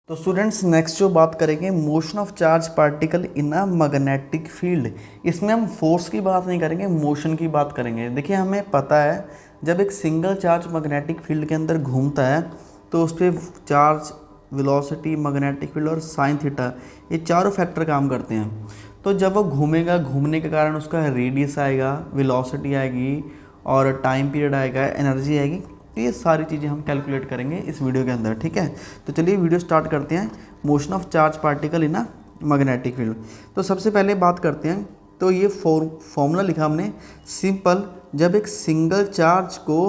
तो students next जो बात करेंगे motion of charge particle in a magnetic field. इसमें हम फोर्स की बात नहीं करेंगे, मोशन की बात करेंगे। देखिए हमें पता है जब एक सिंगल चार्ज मैग्नेटिक फील्ड के अंदर घूमता है तो उस पर चार्ज, वेलोसिटी, मैग्नेटिक फील्ड और साइन थीटा ये चारों फैक्टर काम करते हैं। तो जब वो घूमेगा, घूमने के कारण उसका रेडियस आएगा, वेलोसिटी आएगी और टाइम पीरियड आएगा, एनर्जी आएगी। तो ये सारी चीज़ें हम कैलकुलेट करेंगे इस वीडियो के अंदर, ठीक है। तो चलिए वीडियो स्टार्ट करते हैं। Motion of charge particle in a magnetic field. तो सबसे पहले बात करते हैं, तो ये फॉर्मूला लिखा हमने सिंपल। जब एक सिंगल चार्ज को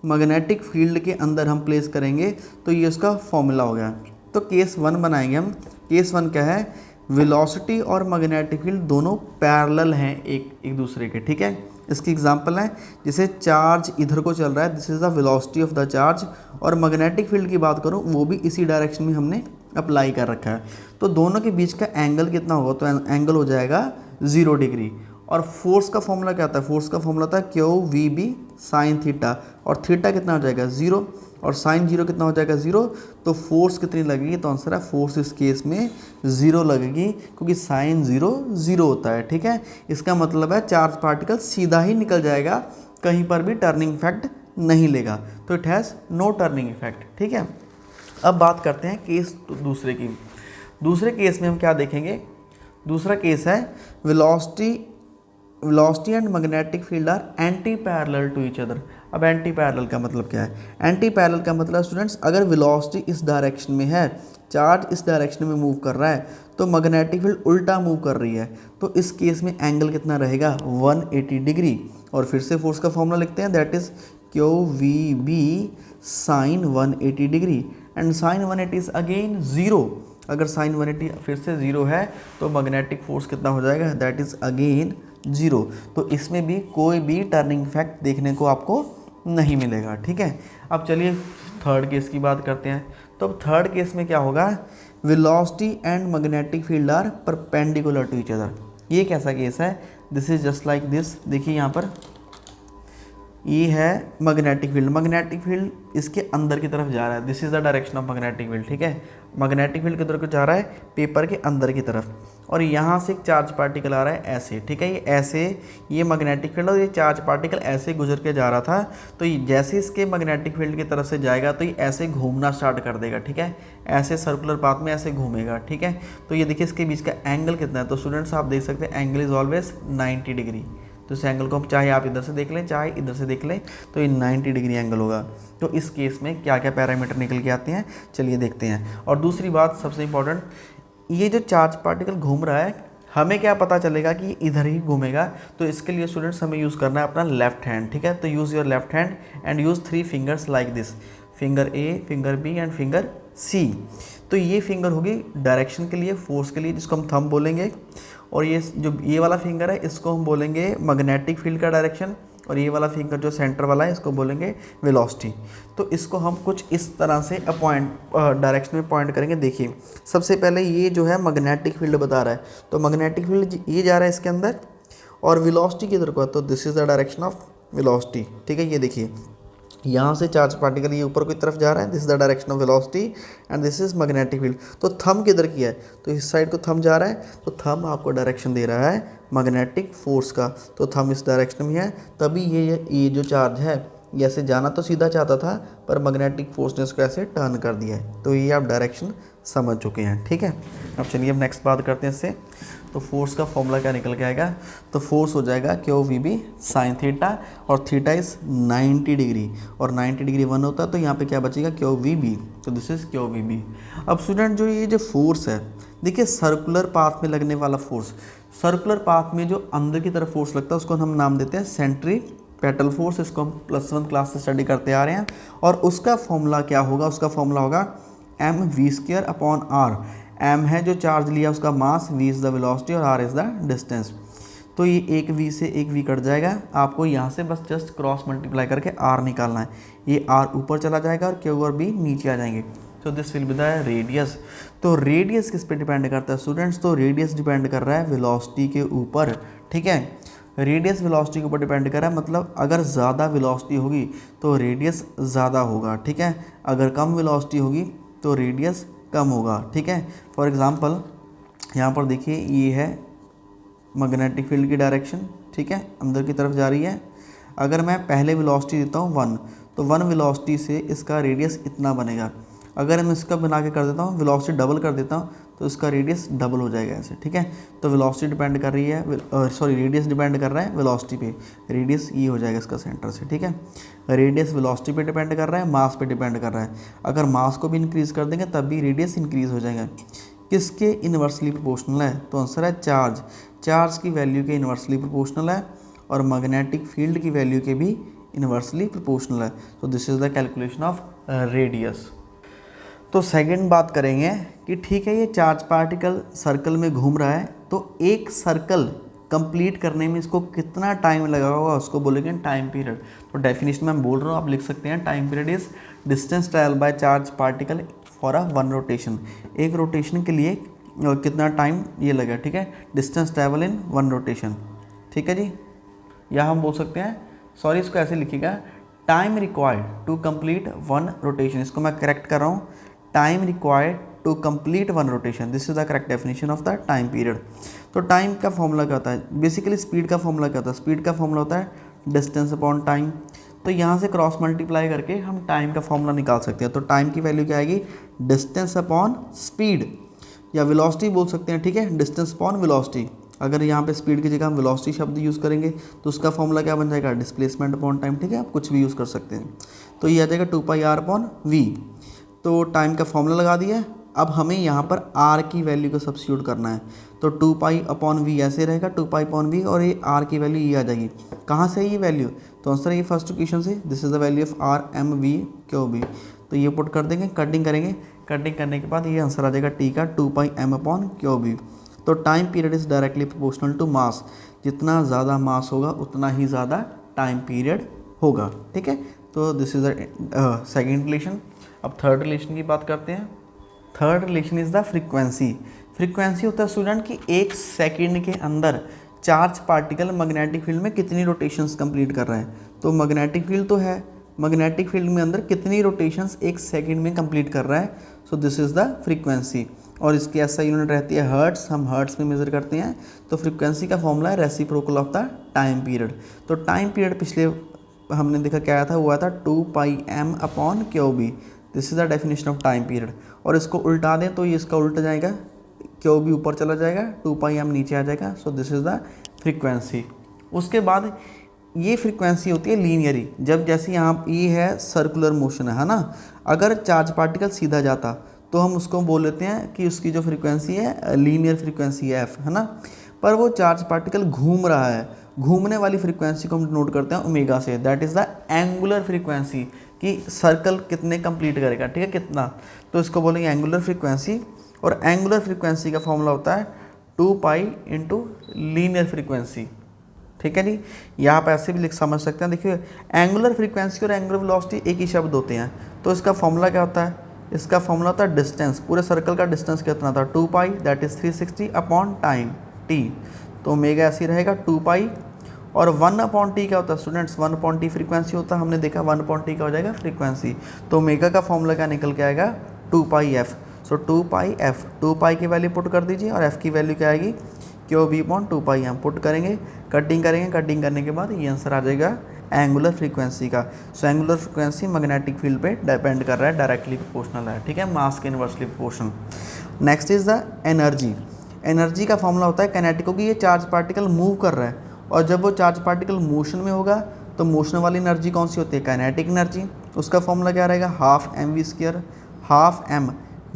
मैग्नेटिक फील्ड के अंदर हम प्लेस करेंगे तो ये उसका फॉर्मूला हो गया। तो केस 1 बनाएंगे हम। केस 1 क्या है, वेलोसिटी और मैग्नेटिक फील्ड दोनों पैरेलल हैं एक दूसरे के, ठीक है। इसकी एग्जांपल है, जैसे चार्ज इधर को चल रहा है, this is the velocity of the charge, और मैग्नेटिक फील्ड की बात करूँ वो भी इसी डायरेक्शन में हमने अप्लाई कर रखा है। तो दोनों के बीच का एंगल कितना होगा, तो एंगल हो जाएगा 0 डिग्री। और फोर्स का फॉर्मूला क्या आता है, फोर्स का फॉर्मूला था Q we B sine theta, और थीटा कितना हो जाएगा 0 और साइन 0 कितना हो जाएगा 0। तो फोर्स कितनी लगेगी, तो आंसर है फोर्स इस केस में 0 लगेगी, क्योंकि साइन 0 0 होता है, ठीक है। इसका मतलब है चार्ज पार्टिकल सीधा ही निकल जाएगा, कहीं पर भी टर्निंग इफेक्ट नहीं लेगा। तो it has no turning effect, ठीक है। अब बात करते हैं केस दूसरे की। दूसरे केस में हम क्या देखेंगे, दूसरा केस है velocity and magnetic field are anti parallel to each other. अब एंटी पैरेलल का मतलब क्या है, एंटी पैरेलल का मतलब स्टूडेंट्स, अगर वेलोसिटी इस डायरेक्शन में है, चार्ज इस डायरेक्शन में मूव कर रहा है, तो मैग्नेटिक फील्ड उल्टा मूव कर रही है, तो इस केस में एंगल कितना रहेगा 180 डिग्री। और फिर से फोर्स का फॉर्मूला लिखते हैं, that is q we B sine 180 degree, and sine 180 is again 0। अगर साइन 180 फिर से 0 है तो मैग्नेटिक फोर्स कितना हो जाएगा, दैट इज अगेन 0। तो इसमें भी कोई भी टर्निंग इफेक्ट देखने को आपको नहीं मिलेगा, ठीक है। अब चलिए थर्ड केस की बात करते हैं। तो अब थर्ड केस में क्या होगा, velocity and magnetic field are perpendicular to each other. ये कैसा केस है, this is just like this. देखिए यहाँ पर ये है मैग्नेटिक फील्ड, मैग्नेटिक फील्ड इसके अंदर की तरफ जा रहा है, this is the direction of magnetic field, ठीक है। मैग्नेटिक फील्ड किधर को जा रहा है, पेपर के अंदर की तरफ, और यहाँ से एक चार्ज पार्टिकल आ रहा है ऐसे, ठीक है। ये ऐसे, ये मैग्नेटिक फील्ड और ये चार्ज पार्टिकल ऐसे गुजर के जा रहा था। तो जैसे इसके मैग्नेटिक फील्ड की तरफ से जाएगा तो ये ऐसे घूमना स्टार्ट कर देगा, ठीक है। ऐसे सर्कुलर पाथ में ऐसे घूमेगा, ठीक है। तो ये देखिए इसके बीच का एंगल कितना है, तो स्टूडेंट्स आप देख सकते हैं एंगल इज ऑलवेज 90 डिग्री। तो इस एंगल को हम चाहे आप इधर से देख लें चाहे इधर से देख लें, तो ये 90 डिग्री एंगल होगा। तो इस केस में क्या क्या पैरामीटर निकल के आते हैं, चलिए देखते हैं। और दूसरी बात सबसे इंपॉर्टेंट, ये जो चार्ज पार्टिकल घूम रहा है, हमें क्या पता चलेगा कि इधर ही घूमेगा, तो इसके लिए स्टूडेंट्स हमें यूज़ करना है अपना लेफ्ट हैंड, ठीक है। तो use your left hand and use 3 fingers like this, finger A, finger B and finger C. तो ये फिंगर होगी डायरेक्शन के लिए, फोर्स के लिए, जिसको हम थंब बोलेंगे। और ये जो ये वाला फिंगर है इसको हम बोलेंगे मैग्नेटिक फील्ड का डायरेक्शन, और ये वाला फिंगर जो सेंटर वाला है इसको बोलेंगे वेलोसिटी। तो इसको हम कुछ इस तरह से डायरेक्शन में पॉइंट करेंगे। देखिए सबसे पहले ये जो है मैग्नेटिक फील्ड बता रहा है, तो मैग्नेटिक फील्ड ये जा रहा है इसके अंदर, और वेलोसिटी किधर को है, तो this is the direction of velocity, ठीक है। ये देखिए यहाँ से चार्ज पार्टिकल ये ऊपर की तरफ जा रहा है, this is the direction of velocity and this is magnetic field. तो थंब किधर की है, तो इस साइड को थंब जा रहा है, तो थंब आपको डायरेक्शन दे रहा है मैग्नेटिक फोर्स का, तो थंब इस डायरेक्शन में है, तभी ये जो चार्ज है ये ऐसे जाना तो सीधा चाहता था, पर मैग्नेटिक फोर्स ने इसको ऐसे टर्न कर दिया है। तो ये आप डायरेक्शन समझ चुके हैं, ठीक है। अब चलिए अब नेक्स्ट बात करते हैं इससे। तो फोर्स का फॉर्मूला क्या निकल के आएगा, तो फोर्स हो जाएगा q we B sine theta, और थीटा इज 90 डिग्री, और 90 डिग्री 1 होता है, तो यहाँ पे क्या बचेगा क्यू वी बी, तो this is q we b. अब स्टूडेंट जो ये जो फोर्स है, देखिए सर्कुलर पाथ में लगने वाला फोर्स, सर्कुलर पाथ में जो अंदर की तरफ फोर्स लगता है उसको हम नाम देते हैं सेंट्रीपेटल फोर्स। इसको हम +1 क्लास से स्टडी करते आ रहे हैं, और उसका फॉर्मूला क्या होगा, उसका फॉर्मूला होगा mv² अपॉन r। m है जो चार्ज लिया उसका मास, v इज़ द वेलोसिटी और r इज़ द डिस्टेंस। तो ये एक v से एक v कट जाएगा, आपको यहाँ से बस जस्ट क्रॉस मल्टीप्लाई करके r निकालना है। ये r ऊपर चला जाएगा और q और b नीचे आ जाएंगे, तो this will be the radius. तो रेडियस किस पे डिपेंड करता है स्टूडेंट्स, तो रेडियस डिपेंड कर रहा है वेलोसिटी के ऊपर, ठीक है। रेडियस वेलोसिटी के ऊपर डिपेंड कर रहा है, मतलब अगर ज़्यादा वेलोसिटी होगी तो रेडियस ज़्यादा होगा, ठीक है। अगर कम वेलोसिटी होगी तो रेडियस कम होगा, ठीक है। फॉर एग्ज़ाम्पल यहाँ पर देखिए ये है मैग्नेटिक फील्ड की डायरेक्शन, ठीक है, अंदर की तरफ जा रही है। अगर मैं पहले वेलोसिटी देता हूँ 1, तो 1 वेलोसिटी से इसका रेडियस इतना बनेगा। अगर मैं इसका बना के कर देता हूँ, वेलोसिटी डबल कर देता हूँ, तो इसका रेडियस डबल हो जाएगा ऐसे, ठीक है। तो वेलोसिटी डिपेंड कर रही है, रेडियस डिपेंड कर रहा है वेलोसिटी पे। रेडियस ये हो जाएगा इसका सेंटर से, ठीक है। रेडियस वेलोसिटी पे डिपेंड कर रहा है, मास पे डिपेंड कर रहा है। अगर मास को भी इंक्रीज़ कर देंगे तब भी रेडियस इंक्रीज़ हो जाएगा। किसके इन्वर्सली प्रोपोर्शनल है? तो आंसर है चार्ज। चार्ज की वैल्यू के इन्वर्सली प्रोपोर्शनल है और मैग्नेटिक फील्ड की वैल्यू के भी इन्वर्सली प्रोपोर्शनल है। तो this is the calculation of radius. तो सेकंड बात करेंगे कि ठीक है, ये चार्ज पार्टिकल सर्कल में घूम रहा है, तो एक सर्कल कंप्लीट करने में इसको कितना टाइम लगा होगा उसको बोलेंगे टाइम पीरियड। तो डेफिनेशन में मैं बोल रहा हूँ, आप लिख सकते हैं time period is distance travel by charge particle for a 1 rotation. एक रोटेशन के लिए कितना टाइम ये लगा, ठीक है, डिस्टेंस ट्रैवल इन 1 रोटेशन, ठीक है जी। या हम बोल सकते हैं, सॉरी इसको ऐसे लिखिएगा, time required to complete 1 rotation. इसको मैं करेक्ट कर रहा हूँ, time required to complete 1 rotation, this is the correct definition of the time period. तो टाइम का फॉर्मूला क्या होता है? बेसिकली स्पीड का फॉर्मूला क्या होता है? स्पीड का फॉर्मूला होता है डिस्टेंस अपॉन टाइम। तो यहाँ से क्रॉस मल्टीप्लाई करके हम टाइम का फॉर्मूला निकाल सकते हैं। तो टाइम की वैल्यू क्या आएगी? डिस्टेंस अपॉन स्पीड, या वेलोसिटी बोल सकते हैं, ठीक है, डिस्टेंस अपॉन वेलोसिटी। अगर यहाँ पे स्पीड की जगह हम वेलोसिटी शब्द यूज़ करेंगे तो उसका फॉर्मूला क्या बन जाएगा? डिस्प्लेसमेंट अपॉन टाइम, ठीक है, आप कुछ भी यूज़ कर सकते हैं। तो ये आ जाएगा 2πr अपॉन वी। तो टाइम का फॉर्मूला लगा दिया। अब हमें यहाँ पर r की वैल्यू को सब्स्टिट्यूट करना है। तो 2π अपॉन वी ऐसे रहेगा, 2π अपॉन वी, और ये r की वैल्यू ये आ जाएगी। कहाँ से ये वैल्यू? तो आंसर है ये फर्स्ट इक्वेशन से, this is the value of r m v q b। तो ये पुट कर देंगे, कटिंग करेंगे, कटिंग करने के बाद ये आंसर आ जाएगा t का 2π m अपॉन q b। तो time period is directly proportional to mass. जितना ज़्यादा मास होगा उतना ही ज़्यादा टाइम पीरियड होगा, ठीक है। तो this is the second relation. अब थर्ड रिलेशन की बात करते हैं। Third relation is the frequency. Frequency होता है स्टूडेंट कि 1 सेकंड के अंदर चार्ज पार्टिकल मैग्नेटिक फील्ड में कितनी रोटेशंस कंप्लीट कर रहा है। तो मैग्नेटिक फील्ड तो है, मैग्नेटिक फील्ड में अंदर कितनी रोटेशंस 1 सेकंड में कंप्लीट कर रहा है। So this is the frequency. और इसकी ऐसा यूनिट रहती है हर्ट्स, हम हर्ट्स में मेज़र करते हैं। तो फ्रीक्वेंसी का फॉर्मूला है reciprocal of the time period. तो टाइम पीरियड पिछले हमने देखा क्या आया था, हुआ था 2πm upon q b. This is the definition of time period. और इसको उल्टा दें तो ये इसका उल्टा जाएगा, क्यू बी ऊपर चला जाएगा, 2πm नीचे आ जाएगा। So this is the frequency. उसके बाद ये फ्रीक्वेंसी होती है लीनियरी। जब जैसे यहाँ ये है सर्कुलर मोशन है ना, अगर चार्ज पार्टिकल सीधा जाता तो हम उसको बोल लेते हैं कि उसकी जो फ्रीक्वेंसी है लीनियर फ्रीक्वेंसी है एफ, है ना। पर वो चार्ज पार्टिकल घूम रहा है, घूमने वाली फ्रीक्वेंसी को हम नोट करते हैं ओमेगा से, that is the angular frequency, कि सर्कल कितने कंप्लीट करेगा, ठीक है, कितना। तो इसको बोलेंगे एंगुलर फ्रीक्वेंसी। और एंगुलर फ्रीक्वेंसी का फॉर्मूला होता है 2π इंटू लीनियर फ्रीक्वेंसी, ठीक है जी। यहाँ पर ऐसे भी लिख समझ सकते हैं। देखिए एंगुलर फ्रीक्वेंसी और एंगुलर वेलोसिटी एक ही शब्द होते हैं। तो इसका फॉर्मूला क्या होता है? इसका फॉर्मूला होता है डिस्टेंस, पूरे सर्कल का डिस्टेंस कितना था, 2π, that is 360 upon time t। तो ओमेगा ऐसे रहेगा 2π। और 1 अपॉन टी क्या होता है स्टूडेंट्स? 1 अपॉन टी फ्रीक्वेंसी होता है, हमने देखा 1 अपॉन टी क्या हो जाएगा? फ्रीक्वेंसी। तो ओमेगा का फॉर्मूला क्या निकल के आएगा? 2πf। सो 2πf, 2π की वैल्यू पुट कर दीजिए और f की वैल्यू क्या आएगी? क्यू बी अपॉन 2π हम पुट करेंगे, कटिंग करेंगे, कटिंग करने के बाद ये आंसर आ जाएगा एंगुलर फ्रीक्वेंसी का। So angular frequency magnetic field पे डिपेंड कर रहा है, डायरेक्टली प्रोपोर्शनल है, ठीक है, मास के inversely proportional. Next is the energy. Energy का फॉर्मूला होता है काइनेटिक, क्योंकि ये चार्ज पार्टिकल मूव कर रहा है और जब वो चार्ज पार्टिकल मोशन में होगा तो मोशन वाली एनर्जी कौन सी होती है? Kinetic energy. उसका फॉर्मूला क्या रहेगा? Half mv², half m।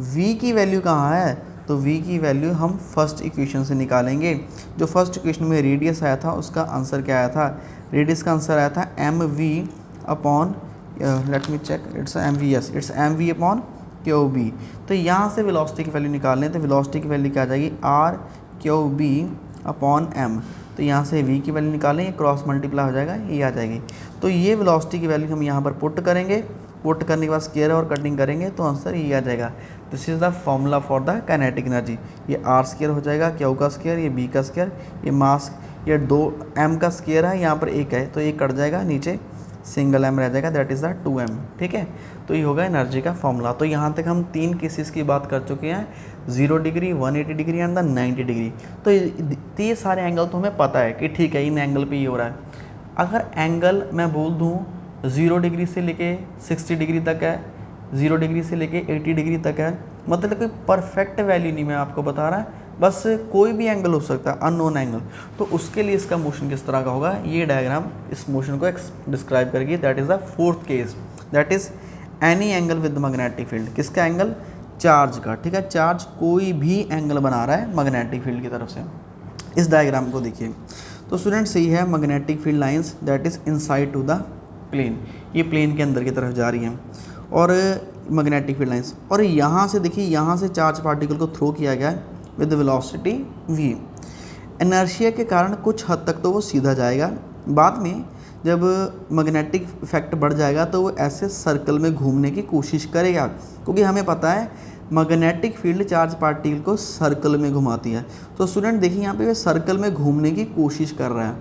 v की वैल्यू कहाँ है? तो v की वैल्यू हम फर्स्ट इक्वेशन से निकालेंगे। जो फर्स्ट इक्वेशन में रेडियस आया था उसका आंसर क्या आया था? रेडियस का आंसर आया था mv upon, let me check, it's mv, yes it's mv upon q b. तो यहाँ से वेलोसिटी की वैल्यू निकालने हैं, तो वेलोसिटी की वैल्यू क्या आ जाएगी? r q b upon m। तो यहाँ से v की वैल्यू निकालें, ये क्रॉस मल्टीप्लाई हो जाएगा, ये आ जाएगी। तो ये वेलोसिटी की वैल्यू हम यहाँ पर पुट करेंगे, पुट करने के बाद स्क्वायर और कटिंग करेंगे तो आंसर ये आ जाएगा। This is the formula for the kinetic energy. ये r² हो जाएगा, क्यू का स्क्वायर, ये b का स्क्वायर, ये मास, ये 2 m का स्क्वायर है, यहाँ पर 1 है तो ये कट जाएगा नीचे, सिंगल एम रह जाएगा, दैट इज़ द 2m। ठीक है, तो ये होगा एनर्जी का फॉर्मूला। तो यहाँ तक हम 3 केसेस की बात कर चुके हैं, 0 degree, 180 degree and the 90 degree. तो ये सारे एंगल तो हमें पता है कि ठीक है इन एंगल पे ये हो रहा है। अगर एंगल मैं बोल दूँ 0 डिग्री से लेके 60 डिग्री तक है, 0 डिग्री से लेके 80 डिग्री तक है, मतलब कोई परफेक्ट वैल्यू नहीं मैं आपको बता रहा, बस कोई भी एंगल हो सकता है, अननोन एंगल। तो उसके लिए इसका मोशन किस तरह का होगा, ये डायग्राम इस मोशन को डिस्क्राइब करेगी। That is the fourth case, that is any angle with magnetic field. किसका एंगल, चार्ज का। ठीक है, चार्ज कोई भी एंगल बना रहा है मैग्नेटिक फील्ड की तरफ से। इस डायग्राम को देखिए, तो स्टूडेंट्स यही है magnetic field lines that is inside to the plane, ये प्लेन के अंदर की तरफ जा रही हैं और मैग्नेटिक फील्ड लाइंस। और यहाँ से देखिए, यहाँ से चार्ज पार्टिकल को थ्रो किया गया है विद वेलोसिटी v। इनर्शिया के कारण कुछ हद तक तो वो सीधा जाएगा, बाद में जब मैग्नेटिक इफेक्ट बढ़ जाएगा तो वो ऐसे सर्कल में घूमने की कोशिश करेगा, क्योंकि हमें पता है मैग्नेटिक फील्ड चार्ज पार्टिकल को सर्कल में घुमाती है। तो स्टूडेंट देखिए यहाँ पे वो सर्कल में घूमने की कोशिश कर रहा है,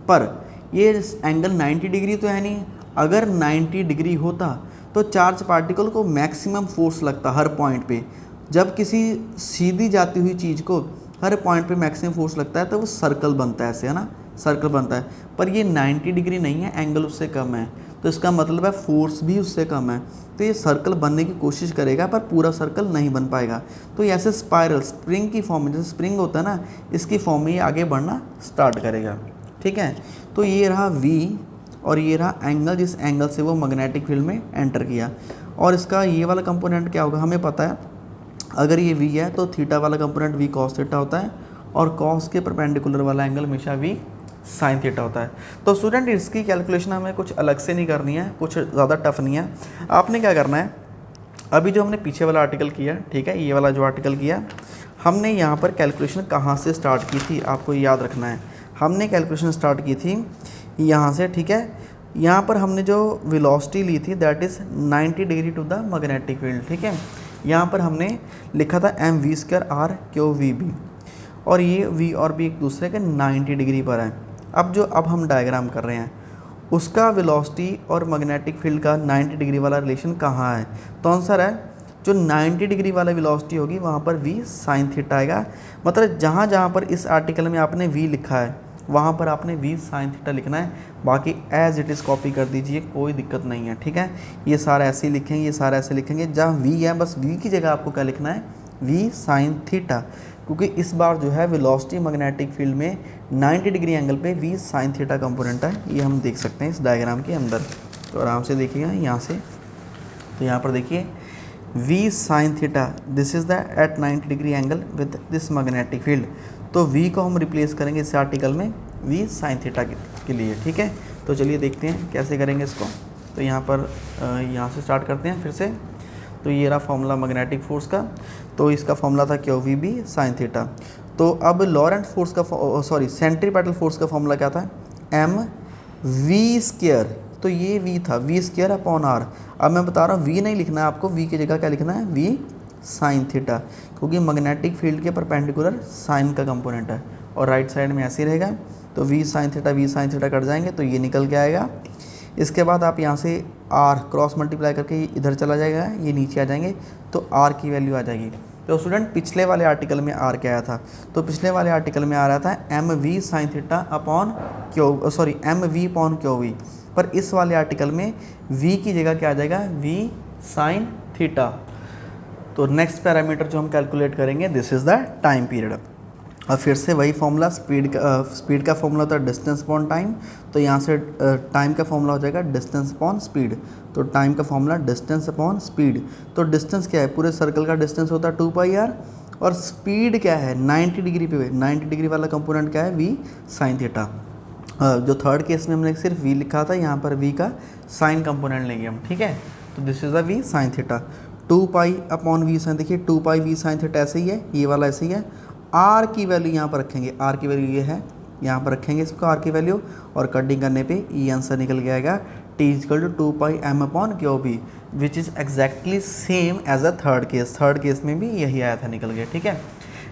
पर ये एंगल 90 डिग्री तो है नहीं। अगर 90 डिग्री होता तो चार्ज पार्टिकल को मैक्सिमम फोर्स लगता हर पॉइंट पे। जब किसी सीधी जाती हुई चीज़ को हर पॉइंट पे मैक्सिमम फोर्स लगता है तो वो सर्कल बनता है, ऐसे है ना, सर्कल बनता है। पर ये 90 डिग्री नहीं है, एंगल उससे कम है, तो इसका मतलब है फोर्स भी उससे कम है। तो ये सर्कल बनने की कोशिश करेगा पर पूरा सर्कल नहीं बन पाएगा। तो ये ऐसे स्पाइरल स्प्रिंग की फॉर्म में, जैसे स्प्रिंग होता है ना, इसकी फॉर्म में ये आगे बढ़ना स्टार्ट करेगा। ठीक है, तो ये रहा V और ये रहा एंगल, जिस एंगल से वो मैग्नेटिक फील्ड में एंटर किया। और इसका ये वाला कंपोनेंट क्या होगा, हमें पता है अगर ये V है तो थीटा वाला कंपोनेंट V cos थीटा होता है, और cos के परपेंडिकुलर वाला एंगल हमेशा V sin थीटा होता है। तो स्टूडेंट इसकी कैलकुलेशन हमें कुछ अलग से नहीं करनी है, कुछ ज़्यादा टफ नहीं है। आपने क्या करना है, अभी जो हमने पीछे वाला आर्टिकल किया, ठीक है, ये वाला जो आर्टिकल किया, हमने यहाँ पर कैलकुलेशन कहाँ से स्टार्ट की थी आपको याद रखना है। हमने कैलकुलेशन स्टार्ट की थी यहाँ से। ठीक है, यहाँ पर हमने जो वेलोसिटी ली थी that is 90 degree to the magnetic field. ठीक है, यहाँ पर हमने लिखा था mv² r क्यू vb, और ये v और b एक दूसरे के 90 डिग्री पर है। अब हम डायग्राम कर रहे हैं, उसका वेलोसिटी और मैग्नेटिक फील्ड का 90 डिग्री वाला रिलेशन कहाँ है, तो आंसर है जो 90 डिग्री वाला वेलोसिटी होगी वहाँ पर v sin थीटा आएगा। मतलब जहाँ जहाँ पर इस आर्टिकल में आपने v लिखा है वहाँ पर आपने v sin थीटा लिखना है, बाकी एज इट इज़ कॉपी कर दीजिए, कोई दिक्कत नहीं है। ठीक है, ये सारा ऐसे ही लिखेंगे, ये सारा ऐसे लिखेंगे, जहाँ v है बस v की जगह आपको क्या लिखना है, v sin थीटा, क्योंकि इस बार जो है वेलोसिटी मैग्नेटिक फील्ड में 90 डिग्री एंगल पे v sin थीटा कंपोनेंट है। ये हम देख सकते हैं इस डायग्राम के अंदर, तो आराम से देखिएगा यहाँ से। तो यहाँ पर देखिए v sin थीटा, this is the at 90 degree angle with this magnetic field. तो v को हम रिप्लेस करेंगे इस आर्टिकल में v sin थीटा के लिए। ठीक है, तो चलिए देखते हैं कैसे करेंगे इसको। तो यहाँ पर यहाँ से स्टार्ट करते हैं फिर से। तो ये रहा फॉर्मूला मैग्नेटिक फोर्स का, तो इसका फॉर्मूला था Q we b sin theta. तो अब लॉरेंट फोर्स का सेंट्रीपेटल फोर्स का फॉर्मूला क्या था, mv²। तो ये v था, v² अपॉन r। अब मैं बता रहा हूँ v नहीं लिखना है आपको, v की जगह क्या लिखना है, v sin थीटा, क्योंकि मैग्नेटिक फील्ड के परपेंडिकुलर साइन का कंपोनेंट है और राइट साइड में ऐसे ही रहेगा। तो v sin थीटा कट जाएंगे तो ये निकल के आएगा। इसके बाद आप यहाँ से r क्रॉस मल्टीप्लाई करके इधर चला जाएगा, ये नीचे आ जाएंगे, तो r की वैल्यू आ जाएगी। तो स्टूडेंट पिछले वाले आर्टिकल में r क्या आया था, तो पिछले वाले आर्टिकल में आ रहा था mv sin theta upon mv upon q v, पर इस वाले आर्टिकल में v की जगह क्या आ जाएगा, v sin थीटा। तो नेक्स्ट पैरामीटर जो हम कैलकुलेट करेंगे this is the time period. और फिर से वही फॉर्मूला, स्पीड का फॉर्मूला होता है डिस्टेंस अपॉन टाइम, तो यहाँ से टाइम का फॉर्मूला हो जाएगा डिस्टेंस अपॉन स्पीड। तो टाइम का फॉर्मूला डिस्टेंस अपॉन स्पीड। तो डिस्टेंस क्या है, पूरे सर्कल का डिस्टेंस होता है 2πr, और स्पीड क्या है 90 डिग्री पे, 90 डिग्री वाला कंपोनेंट क्या है, v sin थीटा। जो थर्ड केस में हमने सिर्फ v लिखा था, यहाँ पर v का साइन कंपोनेंट लेंगे हम। ठीक है, तो this is the v sin theta. 2π upon v sin, देखिए 2π v sin थीटा ऐसे ही है, ये वाला ऐसे ही है। r की वैल्यू यहाँ पर रखेंगे, r की वैल्यू ये है, यहाँ पर रखेंगे इसको r की वैल्यू, और कटिंग करने पे ये आंसर निकल के आएगा t = 2π m upon q b, which is exactly same as a third case. Third case में भी यही आया था, निकल गया। ठीक है,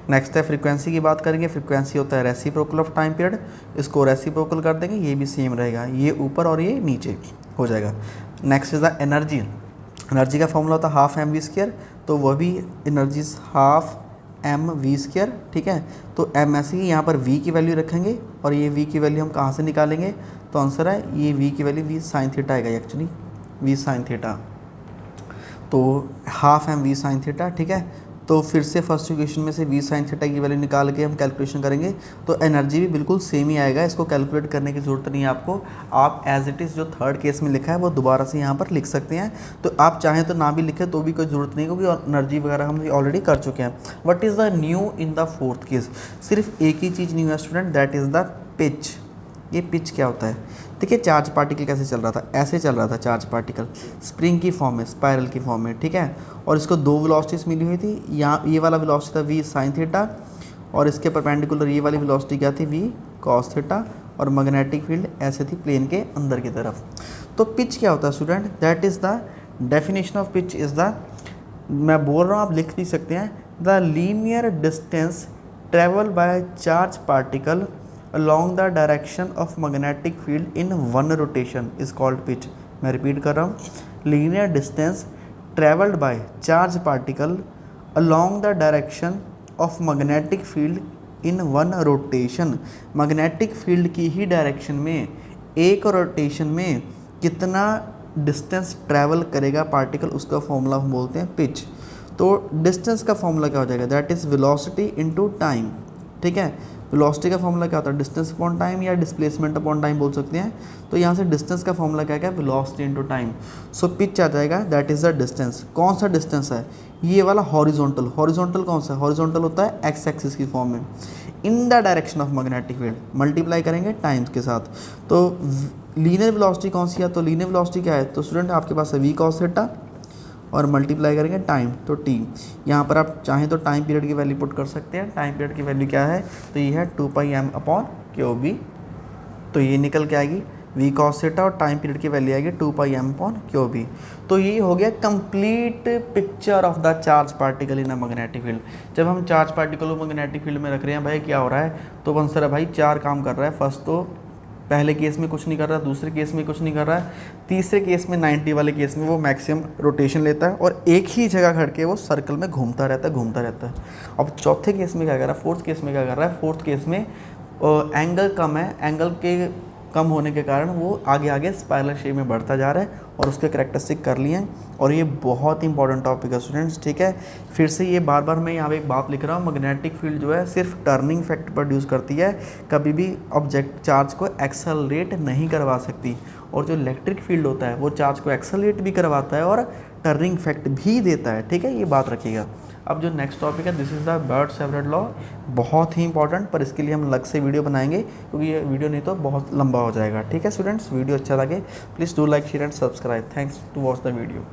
नेक्स्ट है फ्रीक्वेंसी की बात करेंगे। फ्रीक्वेंसी होता है रेसिप्रोकल ऑफ टाइम पीरियड, इसको रेसिप्रोकल कर देंगे, ये भी सेम रहेगा, ये ऊपर और ये नीचे। हो जाएगा। Next is the energy. Energy का फॉर्मूला होता है हाफ एम वी स्क्वायर, तो वह भी energy half m v square, ठीक है। तो एम ऐसे ही यहाँ पर वी की वैल्यू रखेंगे और ये वी की वैल्यू हम कहाँ से निकालेंगे, तो आंसर है ये वी की वैल्यू वी साइन थीटा आएगा एक्चुअली, वी साइन थीटा, तो half m v sine theta, ठीक है। तो फिर से फर्स्ट इक्वेशन में से वी साइन थीटा की वैल्यू निकाल के हम कैलकुलेशन करेंगे तो एनर्जी भी बिल्कुल सेम ही आएगा, इसको कैलकुलेट करने की ज़रूरत नहीं है आपको। आप एज इट इज़ जो थर्ड केस में लिखा है वो दोबारा से यहाँ पर लिख सकते हैं, तो आप चाहें तो ना भी लिखें तो भी कोई ज़रूरत नहीं, क्योंकि एनर्जी वगैरह हम ऑलरेडी कर चुके हैं। What is the new in the fourth case, सिर्फ एक ही चीज़ न्यू है student, that is the pitch. ये पिच क्या होता है, देखिए चार्ज पार्टिकल कैसे चल रहा था, ऐसे चल रहा था चार्ज पार्टिकल स्प्रिंग की फॉर्म में, स्पाइरल की फॉर्म में, ठीक है। और इसको दो वेलोसिटीज मिली हुई थी, यहाँ ये वाला वेलोसिटी था वी साइन थीटा और इसके परपेंडिकुलर ये वाली वेलोसिटी क्या थी वी कॉस थीटा, और मैग्नेटिक फील्ड ऐसे थी प्लेन के अंदर की तरफ। तो पिच क्या होता है student, that is the definition of pitch is the, मैं बोल रहा हूँ आप लिख भी सकते हैं, the linear distance travel by charge particle along the direction of magnetic field in one rotation is called pitch। मैं रिपीट कर रहा हूँ, linear distance traveled by charge particle along the direction of magnetic field in one rotation। magnetic field की ही direction में एक rotation में कितना distance travel करेगा पार्टिकल, उसका फॉर्मूला हम बोलते हैं पिच। तो डिस्टेंस का फॉर्मूला क्या हो जाएगा, that is velocity into time, ठीक है। वेलोसिटी का फॉर्मूला क्या होता है, डिस्टेंस अपॉन टाइम या डिस्प्लेसमेंट अपॉन टाइम बोल सकते हैं। तो यहाँ से डिस्टेंस का फॉर्मूला क्या है, velocity into time. So pitch आ जाएगा दैट इज़ द डिस्टेंस। कौन सा डिस्टेंस है, ये वाला हॉरिजॉन्टल। हॉरिजॉन्टल कौन सा है, हॉरिजॉन्टल होता है एक्स एक्सिस की फॉर्म में, in the direction of magnetic field, multiply करेंगे टाइम्स के साथ। तो लीनियर वेलोसिटी कौन सी है, तो लीनियर वेलोसिटी क्या है, तो स्टूडेंट आपके पास है वी कॉस थीटा और मल्टीप्लाई करेंगे टाइम, तो टी। यहाँ पर आप चाहें तो टाइम पीरियड की वैल्यू पुट कर सकते हैं। टाइम पीरियड की वैल्यू क्या है, तो ये है 2πm अपॉन क्यूबी, तो ये निकल के आएगी वी कॉस थीटा और टाइम पीरियड की वैल्यू आएगी 2πm अपॉन क्यूबी। तो ये हो गया complete picture of the charge particle in a magnetic field. जब हम चार्ज पार्टिकल को मैग्नेटिक फील्ड में रख रहे हैं भाई क्या हो रहा है, तो आंसर है भाई चार काम कर रहा है। फर्स्ट तो पहले केस में कुछ नहीं कर रहा, दूसरे केस में कुछ नहीं कर रहा है, तीसरे केस में 90 वाले केस में वो मैक्सिमम रोटेशन लेता है और एक ही जगह खड़ के वो सर्कल में घूमता रहता है। अब चौथे केस में क्या कर रहा है, फोर्थ केस में क्या कर रहा है, फोर्थ केस में एंगल कम है, एंगल के कम होने के कारण वो आगे आगे स्पाइरल शेप में बढ़ता जा रहा है और उसके करैक्टरिस्टिक कर लिए हैं। और ये बहुत इंपॉर्टेंट टॉपिक है स्टूडेंट्स, ठीक है। फिर से ये बार बार मैं यहाँ पे एक बात लिख रहा हूँ, मैग्नेटिक फील्ड जो है सिर्फ टर्निंग इफेक्ट प्रोड्यूस करती है, कभी भी ऑब्जेक्ट चार्ज को एक्सेलरेट नहीं करवा सकती। और जो इलेक्ट्रिक फील्ड होता है वो चार्ज को एक्सेलरेट भी करवाता है और टर्निंग इफेक्ट भी देता है, ठीक है, ये बात रखिएगा। अब जो नेक्स्ट टॉपिक है दिस इज़ द बर्ड-सेवरेट लॉ, बहुत ही इंपॉर्टेंट, पर इसके लिए हम अलग से वीडियो बनाएंगे क्योंकि ये वीडियो नहीं तो बहुत लंबा हो जाएगा, ठीक है स्टूडेंट्स। वीडियो अच्छा लगे please do like share and subscribe. Thanks to watch the video.